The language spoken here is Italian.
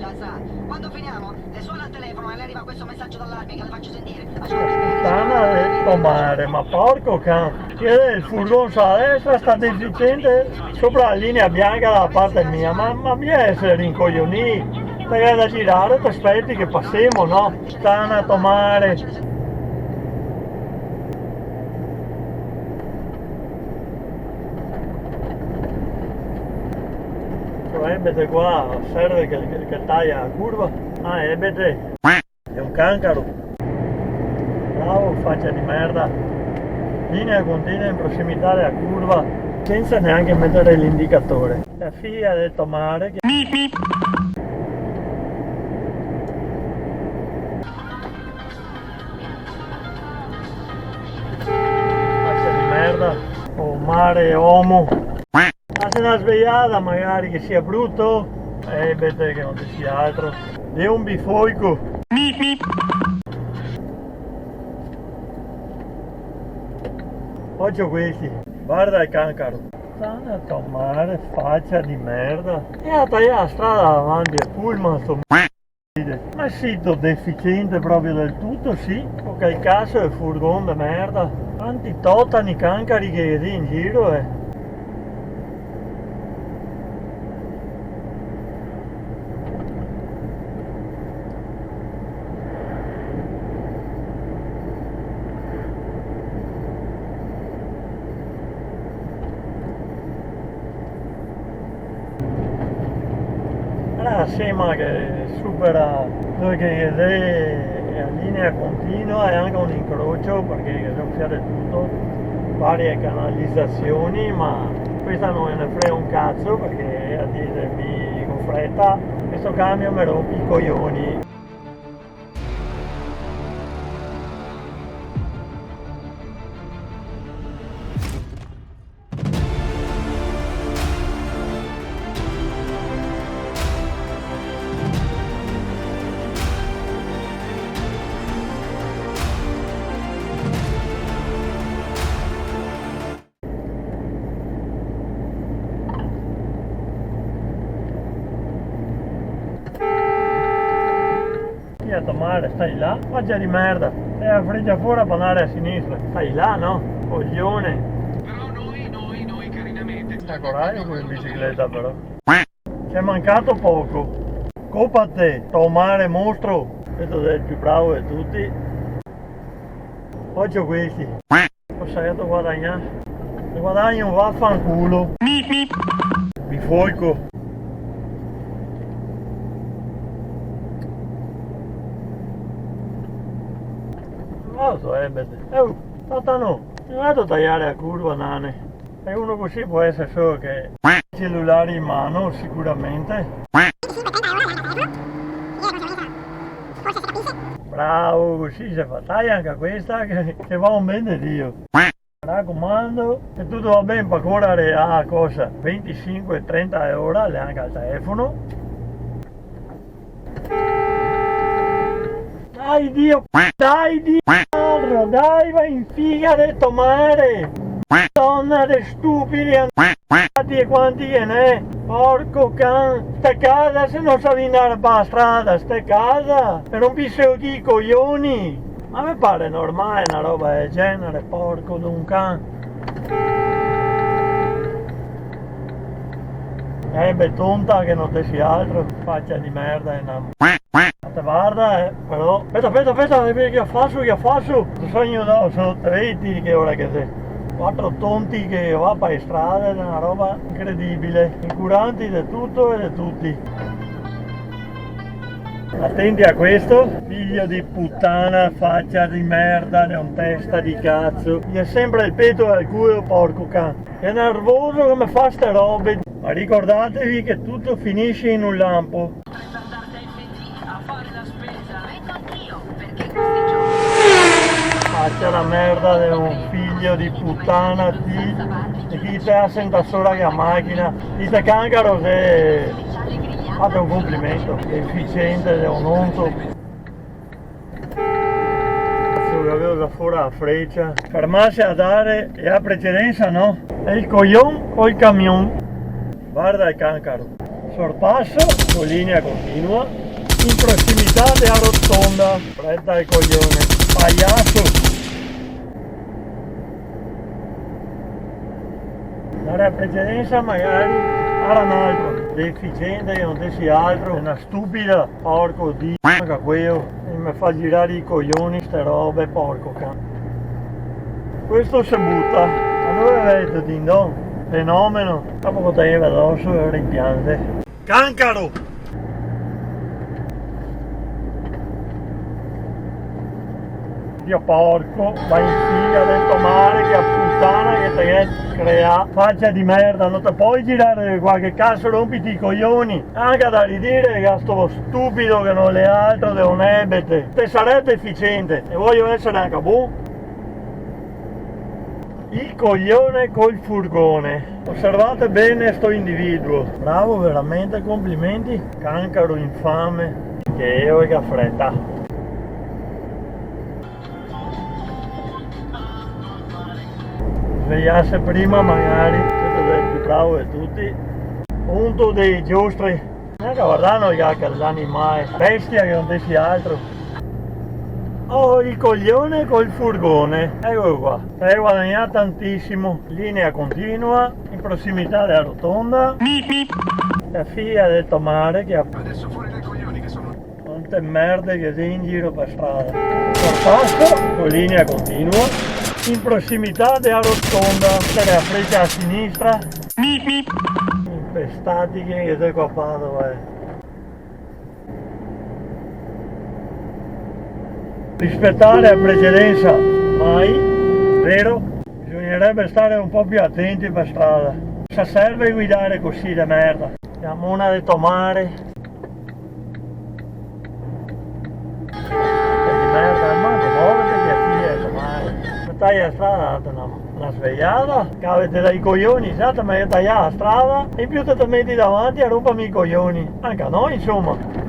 Già sa, quando finiamo, le suona al telefono e le arriva questo messaggio d'allarme che le faccio sentire. Puttana detto mare, ma porco cane. Il furgone a destra sta deficiente sopra la linea bianca dalla parte mia, ma mi essere rincoglionì. Stai da girare, ti aspetti che passiamo, no? Puttana tomare. Vedete qua, serve che taglia la curva. Ah, vedete? È un cancaro. Bravo, faccia di merda. Linea continua in prossimità della curva, senza neanche mettere l'indicatore. La figlia del tomare che... Faccia di merda. Oh mare, uomo. Fate una svegliata magari che sia brutto e vedete che non ci sia altro. È un bifoico. Oggi ho questi. Guarda il cancaro. Stanno a tomare faccia di merda. E a tagliare la strada davanti al pullman sto ma sito deficiente proprio del tutto, sì. Ok, il caso è il furgone di merda. Quanti totani cancari che vedi in giro, Sema che supera dove che è a linea continua e anche un incrocio perché devo fare tutto, varie canalizzazioni, ma questa non me ne frega un cazzo perché a dirmi con fretta questo cambio mi rompi i coglioni. A tomare, stai là? Faccia di merda, stai a freccia fuori per andare a sinistra, stai là, no? Coglione. Però noi carinamente. Sta coraggio con in bicicletta però. Ci è mancato poco. Colpa a te, tomare mostro. Questo è il più bravo di tutti. Oggi ho questi. Cosa hai da guadagnare? Se guadagni un vaffanculo. Bifoico. Non lo so, Tatano, non vado a tagliare la curva, nane. E uno così può essere solo che cellulare in mano, sicuramente. Bravo, così si fa. Taglia anche questa che va un bene Dio. Mi raccomando, se tutto va bene per correre a cosa? 25-30 euro anche al telefono. Dai Dio, dai Dio, dai, vai in figa del tomare. Donna de stupidi andati e quanti che ne è. Porco can, sta casa se non sa andare per la strada, sta casa. E non piseo chi i coglioni. Ma mi pare normale una roba del genere, porco d'un can. Tonta che non te sia altro, faccia di merda e una... Guarda, però... Aspetta, che faccio? Ti sogno no, sono 30 che ora che sei. 4 tonti che va per strada, è una roba incredibile. Incuranti di tutto e di tutti. Attenti a questo, figlio di puttana, faccia di merda, è un testa di cazzo. Gli è sempre il petto al culo, porco can. È nervoso come fa ste robe. Ma ricordatevi che tutto finisce in un lampo. Faccia la merda di un figlio di puttana di chi te senta sola che a macchina. Dite cancaro se fate un complimento, è efficiente, è un onto. Avevo da fuori la freccia. Fermarsi a dare e a precedenza no? È il coglion o il camion? Guarda il cancaro. sorpasso con linea continua in prossimità della rotonda. Fretta ai coglione, pagliasso. La precedenza magari era un altro deficiente che non sia altro, una stupida, porco di che quello, e mi fa girare i coglioni ste robe, porco can. Questo si butta, ma dove avete Dindon? Fenomeno, dopo poteva addosso e rimpiante. Cancaro! Dio porco, vai in figa dentro mare, che puttana che te crea, faccia di merda, non te puoi girare qualche cazzo, rompiti i coglioni, anche da ridire che sto stupido che non è altro di un ebete, te sarebbe efficiente e voglio essere anche buono. Il coglione col furgone, osservate bene sto individuo, bravo veramente, complimenti, cancaro infame, che io e che fretta. Svegliasse prima magari, siete più bravo di tutti, punto dei giostri, anche guardando l'animale, bestia che non sia altro. Oh, il coglione col furgone, eccolo qua, hai guadagnato tantissimo, linea continua, in prossimità della rotonda, la figlia del tomare che ha... Adesso fuori dai coglioni che sono... Quante merde che sei in giro per strada. Sorpasso con linea continua in prossimità della rotonda, se ne aprite a sinistra, impestati che sei qua Padova. Rispettare la precedenza, mai, vero? Bisognerebbe stare un po' più attenti per strada. Se serve guidare così di merda. Siamo una di tomare. Di merda, ma muovete che figlia di tomare. Taglia la strada, una svegliata, che avete dai coglioni, già ti metti a tagliare la strada e in più te metti davanti a rompermi i coglioni, anche a noi insomma.